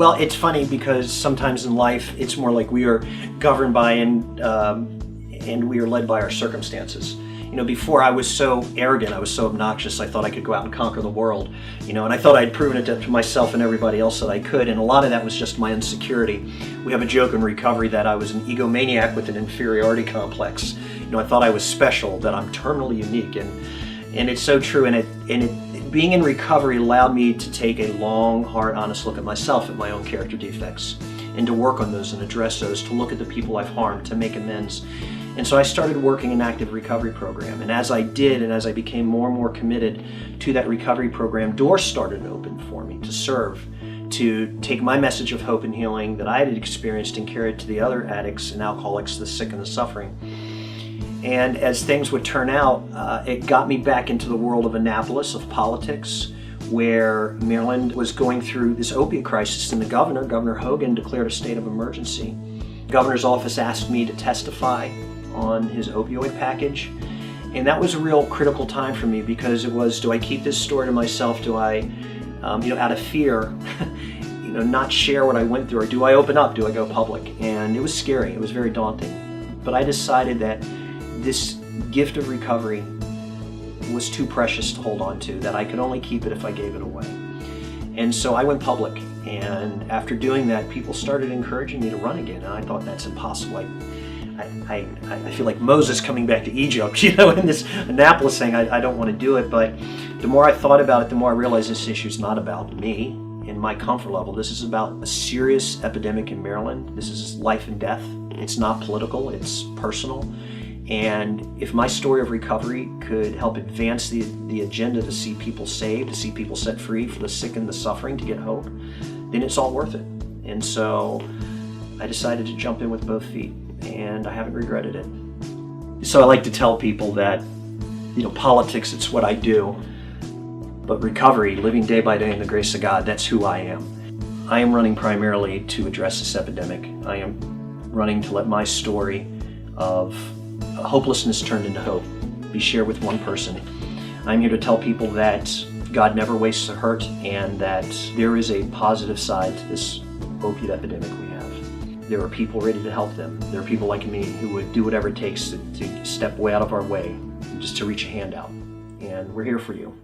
Well, it's funny because sometimes in life it's more like we are governed by and we are led by our circumstances. You know, before I was so arrogant, I was so obnoxious, I thought I could go out and conquer the world, you know, and I thought I'd proven it to myself and everybody else that I could, and a lot of that was just my insecurity. We have a joke in recovery that I was an egomaniac with an inferiority complex. You know, I thought I was special, that I'm terminally unique, and it's so true, being in recovery allowed me to take a long, hard, honest look at myself, at my own character defects, and to work on those and address those, to look at the people I've harmed, to make amends. And so I started working an active recovery program. And as I did, and as I became more and more committed to that recovery program, doors started to open for me to serve, to take my message of hope and healing that I had experienced and carry it to the other addicts and alcoholics, the sick and the suffering. And as things would turn out, it got me back into the world of Annapolis, of politics, where Maryland was going through this opiate crisis, and the Governor Hogan, declared a state of emergency. The governor's office asked me to testify on his opioid package, and that was a real critical time for me, because it was, do I keep this story to myself? Do I, out of fear, not share what I went through, or do I open up? Do I go public? And it was scary. It was very daunting. But I decided that this gift of recovery was too precious to hold on to, that I could only keep it if I gave it away. And so I went public, and after doing that, people started encouraging me to run again, and I thought, that's impossible. I feel like Moses coming back to Egypt, in this Annapolis thing. I don't want to do it, but the more I thought about it, the more I realized this issue is not about me and my comfort level. This is about a serious epidemic in Maryland. This is life and death. It's not political, it's personal. And if my story of recovery could help advance the agenda to see people saved, to see people set free, for the sick and the suffering to get hope, then it's all worth it. And so I decided to jump in with both feet, and I haven't regretted it. So I like to tell people that, politics, it's what I do, but recovery, living day by day in the grace of God, that's who I am. I am running primarily to address this epidemic. I am running to let my story of hopelessness turned into hope be shared with one person. I'm here to tell people that God never wastes a hurt, and that there is a positive side to this opiate epidemic we have. There are people ready to help them. There are people like me who would do whatever it takes to step way out of our way, just to reach a hand out. And we're here for you.